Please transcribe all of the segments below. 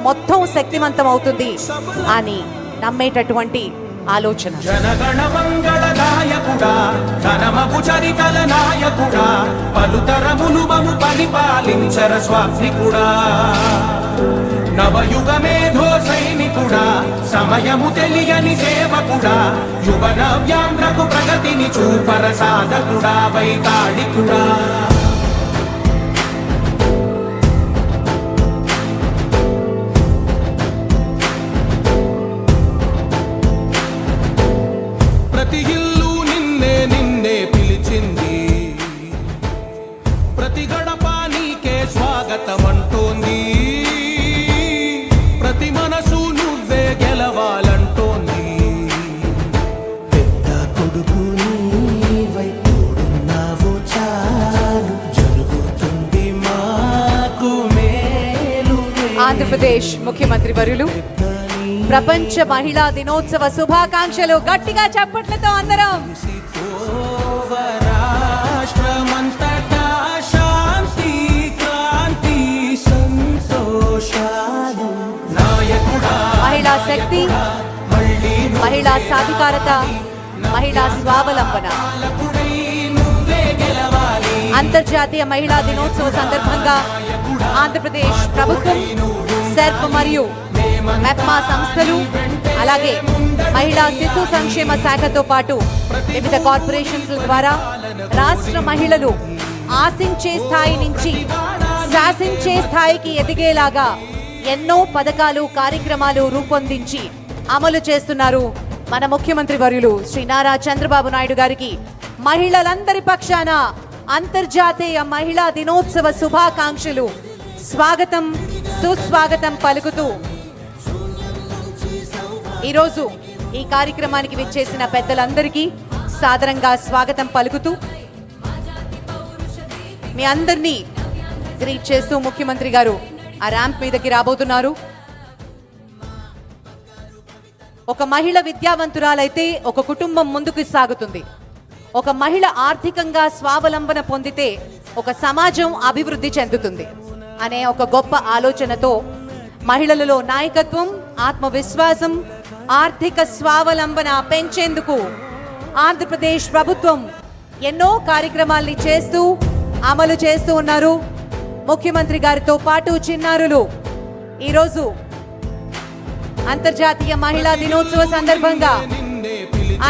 మొత్తం శక్తివంతం అవుతుంది అని నమ్మేటటువంటి ఆలోచన. జనగణ మంగళ నాయకుడా, ఘనమగు చరితల నాయకుడా, పలుతరములు మము పరిపాలించర స్వామికుడా, నవయుగ మేధో సైనికుడా, సమయము తెలియని సేవకుడా, యువ నవ్యాంధ్రకు ప్రగతిని చూపర సాధకుడా, వైతాళికుడా. ప్రతి ఇల్లు నిన్నే నిన్నే పిలిచింది, ప్రతి గడప నీకే స్వాగతం అంటోంది, ప్రతి మనసు నువ్వే గెలవాలంటోంది. పెద్ద కొడుకు నీవై తోడున్నావు చాలు, జరుగుతుంది మాకు మేలు. ఆంధ్రప్రదేశ్ ముఖ్యమంత్రి వర్యులు ప్రపంచ మహిళా దినోత్సవ శుభాకాంక్షలు. గట్టిగా చప్పట్లతో అందరం. రాష్ట్రమంతటా శాంతి క్రాంతి సంతోషాలు. నాయకుడా, మహిళా శక్తి, మహిళా సాధికారత, మహిళా స్వావలంబన. అంతర్జాతీయ మహిళా దినోత్సవ సందర్భంగా ఆంధ్రప్రదేశ్ ప్రభుత్వం, సెర్ప్ మరియు మెప్మా సంస్థలు, అలాగే మహిళా శిశు సంక్షేమ శాఖతో పాటు వివిధ కార్పొరేషన్ల ద్వారా రాష్ట్ర మహిళలు ఆశించే స్థాయి నుంచి శాసించే స్థాయికి ఎదిగేలాగా ఎన్నో పథకాలు, కార్యక్రమాలు రూపొందించి అమలు చేస్తున్నారు మన ముఖ్యమంత్రి వర్యులు శ్రీ నారా చంద్రబాబు నాయుడు గారికి మహిళలందరి పక్షాన అంతర్జాతీయ మహిళా దినోత్సవ శుభాకాంక్షలు, స్వాగతం సుస్వాగతం పలుకుతూ ఈరోజు ఈ కార్యక్రమానికి విచ్చేసిన పెద్దలందరికీ సాదరంగా స్వాగతం పలుకుతూ మీ అందరినీ గ్రీట్ చేస్తూ ముఖ్యమంత్రి గారు ఆ ర్యాంప్ మీదకి రాబోతున్నారు. ఒక మహిళ విద్యావంతురాలైతే ఒక కుటుంబం ముందుకు సాగుతుంది. ఒక మహిళ ఆర్థికంగా స్వావలంబన పొందితే ఒక సమాజం అభివృద్ధి చెందుతుంది అనే ఒక గొప్ప ఆలోచనతో మహిళలలో నాయకత్వం, ఆత్మవిశ్వాసం, ఆర్థిక స్వావలంబన పెంచేందుకు ఆంధ్రప్రదేశ్ ప్రభుత్వం ఎన్నో కార్యక్రమాల్ని చేస్తూ అమలు చేస్తూ ఉన్నారు. ముఖ్యమంత్రి గారితో పాటు చిన్నారులు ఈరోజు అంతర్జాతీయ మహిళా దినోత్సవ సందర్భంగా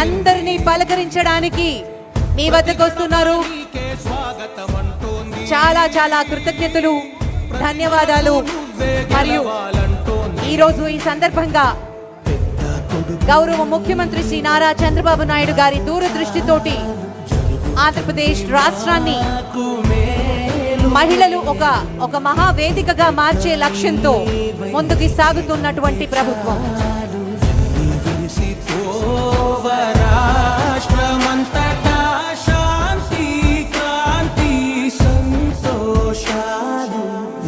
అందరినీ పలకరించడానికి మీ వద్దకు వస్తున్నారు. చాలా చాలా కృతజ్ఞతలు, ధన్యవాదాలు. మరియు ఈరోజు ఈ సందర్భంగా గౌరవ ముఖ్యమంత్రి శ్రీ నారా చంద్రబాబు నాయుడు గారి దూరదృష్టితోటి ఆంధ్రప్రదేశ్ రాష్ట్రాన్ని మహిళలు ఒక మహావేదికగా మార్చే లక్ష్యంతో ముందుకు సాగుతున్నటువంటి ప్రభుత్వం.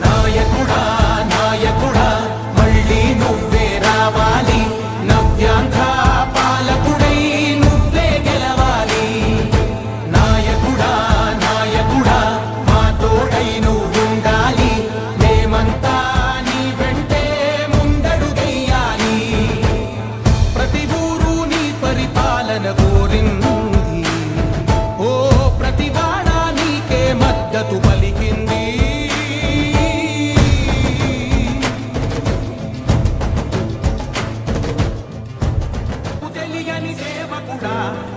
నాయకుడా, నాయకుడా, మళ్ళీ నువ్వే రావాలి, నవ్యాంధ్ర పాలకుడై నువ్వే గెలవాలి. నాయకుడా, నాయకుడా, మా తోడై నువ్వుండాలి, మేమంతా నీ వెంటే ముందడుగెయ్యాలి. ప్రతి ఊరు నీ పరిపాలన కోరింది, ఓ ప్రతి వాడ నీకే మద్దతు పలికింది.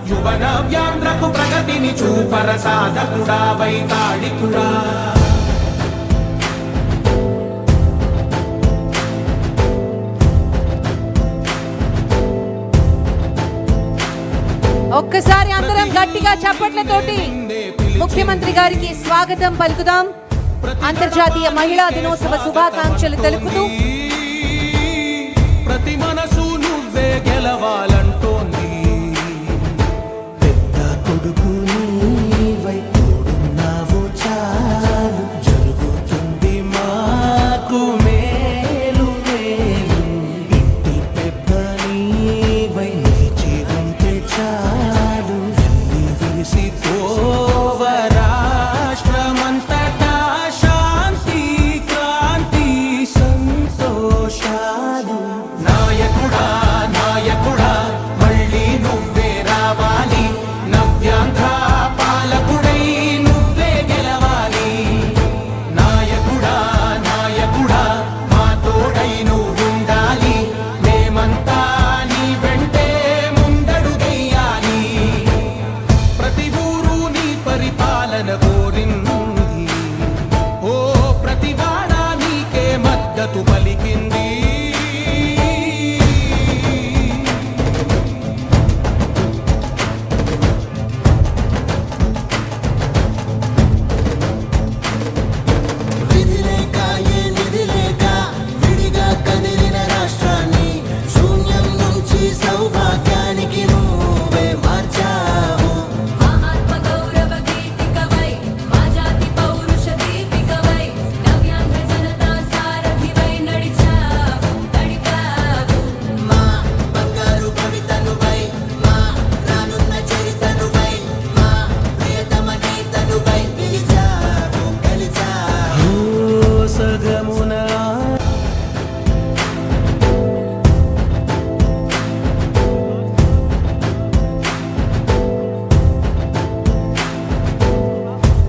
యువ నవ్యాంధ్రకు ప్రగతిని చూపర సాధకుడా, వైతాళికుడా. ఒక్కసారి అందరం గట్టిగా చప్పట్లతోటి ముఖ్యమంత్రి గారికి స్వాగతం పలుకుదాం. అంతర్జాతీయ మహిళా దినోత్సవ శుభాకాంక్షలు తెలుపుతూ ప్రతి మనసు నువ్వే గెలవాలంటోంది. పెద్ద కొడుకు నీవై తోడున్నావు చాలు, జరుగుతుంది మాకు మేలు మేలు. ఇంటి పెద్ద నీవై నిలిచి ఉంటే చాలు, విలిసి తోవ రాష్ట్రమంతటా శాంతి క్రాంతి సంతో పలికింది. విధి లేక ఏ నిధి లేక విడిగా కదిలిన రాష్ట్రాన్ని శూన్యం నుంచి సౌభాగ్యానికి నువ్వే మార్చావు. ఆత్మ గౌరవ గీతికవై మా జాతి పౌరుష దీపికవై నవ్యాంధ్ర జనతా సారథివై నడిచావు నడిపావు. మా బంగారు భవితనువై మా రానున్న చరితనువై మా ప్రియతమ గీతనువై పిలిచావు గెలిచావు. సగమున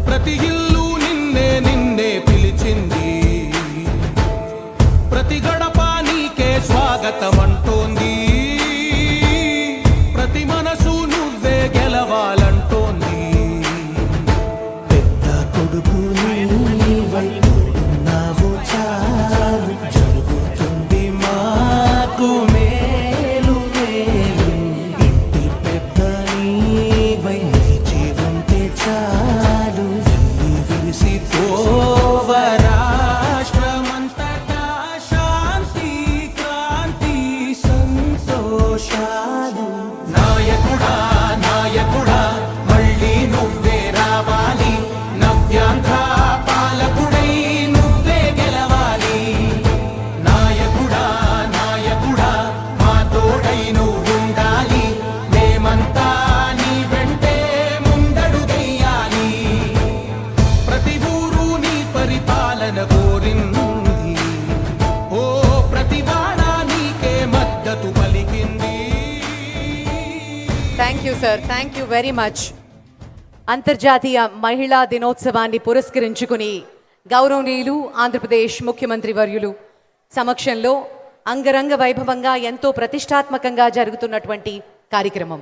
ప్రతి ఇల్లు నిన్నే నిన్నే పిలిచింది. ప్రతి గడప నీకే స్వాగతం అంటోంది. ప్రతి మనసు నువ్వే గెలవాలంటోంది. పెద్ద కొడుకు నీవై తోడున్నావు చాలు జరుగుతుంది మాకు మేలు మేలు. ఇంటి పెద్ద నీవై నిలిచి ఉంటే చాలు వెళ్ళి విరిసిపోవ రాష్ట్రమంతటా శాంతి క్రాంతి సంతోషాలు. నాయకుడా నాయకుడా మళ్ళీ నువ్వే రావాలి. నవ్యాంధ్ర పాలకుడై నువ్వే గెలవాలి. నాయకుడా నాయకుడా మా తోడై నువ్వుండాలి. మేమంతా నీ వెంటే ముందడుగెయ్యాలి. ప్రతి ఊరు నీ పరిపాలన కోరింది. ఓ ప్రతి వాడ నీకే మద్దతు పలికింది. Thank you sir, thank you very much. అంతర్జాతీయ మహిళా దినోత్సవాన్ని పురస్కరించుకుని గౌరవనీయులు ఆంధ్రప్రదేశ్ ముఖ్యమంత్రి వర్యులు సమక్షంలో అంగరంగ వైభవంగా ఎంతో ప్రతిష్టాత్మకంగా జరుగుతున్నటువంటి కార్యక్రమం.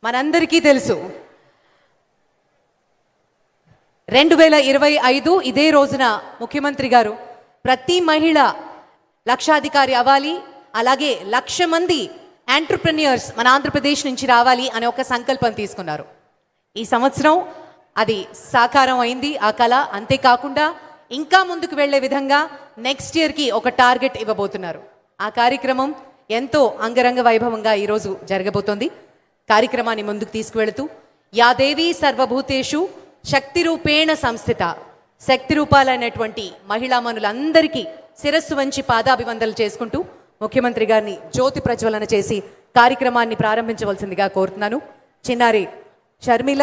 మనందరికీ తెలుసు 2025 ఇదే రోజున ముఖ్యమంత్రి గారు ప్రతి మహిళ లక్షాధికారి అవ్వాలి, అలాగే 1,00,000 మంది ఎంటర్ప్రెన్యూర్స్ మన ఆంధ్రప్రదేశ్ నుంచి రావాలి అనే ఒక సంకల్పం తీసుకున్నారు. ఈ సంవత్సరం అది సాకారం అయింది ఆ కళ. అంతేకాకుండా ఇంకా ముందుకు వెళ్ళే విధంగా నెక్స్ట్ ఇయర్కి ఒక టార్గెట్ ఇవ్వబోతున్నారు. ఆ కార్యక్రమం ఎంతో అంగరంగ వైభవంగా ఈరోజు జరగబోతోంది. కార్యక్రమాన్ని ముందుకు తీసుకువెళుతూ యాదేవి సర్వభూతేషు శక్తి రూపేణ సంస్థిత, శక్తి రూపాలైనటువంటి మహిళామణులందరికీ శిరస్సు వంచి పాదాభివందనలు చేసుకుంటూ ముఖ్యమంత్రి గారిని జ్యోతి ప్రజ్వలన చేసి కార్యక్రమాన్ని ప్రారంభించవలసిందిగా కోరుతున్నాను. చిన్నారి షర్మిల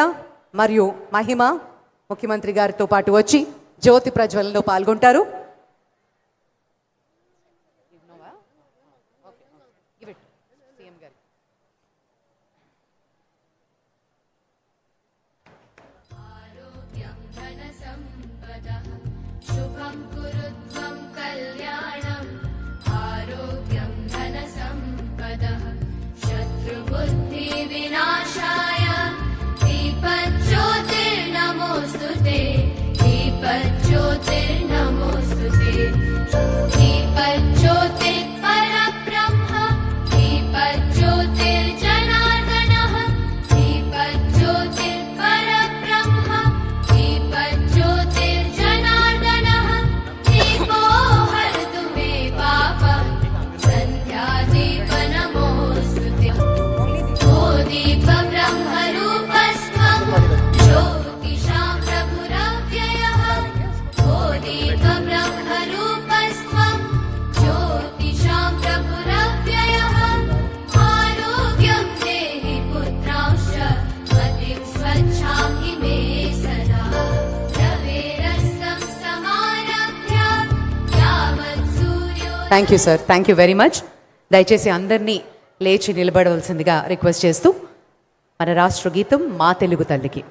మరియు మహిమ ముఖ్యమంత్రి గారితో పాటు వచ్చి జ్యోతి ప్రజ్వలనలో పాల్గొంటారు. ధన సంపదః శుభం కురుత్వం కళ్యాణం. ఆరోగ్యం ధన సంపదః శత్రుబుద్ధి వినాశాయ. దీపజ్యోతిర్నమోస్తుతే దీపజ్యోతిర్నమోస్తుతే. దీపజ్యోతిర్ పరబ్రహ్మ దీపజ్యోతిర్జనార్దనః. దీపజ్యోతిర్ పరబ్రహ్మ దీపజ్యోతిర్జనార్దనః. దీపో హరతు మే పాపం సంధ్యాదీపనమోస్తుతే. ఓ దీప బ్రహ్మరూపస్త్వం జ్యోతిషాం ప్రభురవ్యయః. ఓ దీప బ్రహ్మరూపస్త్వం జ్యోతిషాం ప్రభురవ్యయః. ఆరోగ్యం దేహి పుత్రాంశ మతిం స్వచ్ఛాం హి మే సదా. రవేరస్తం సమారభ్య యావత్ సూర్యో. Thank you sir, thank you very much. దయచేసి అందరినీ లేచి నిలబడవలసిందిగా రిక్వెస్ట్ చేస్తూ మన రాష్ట్ర గీతం మా తెలుగు తల్లికి.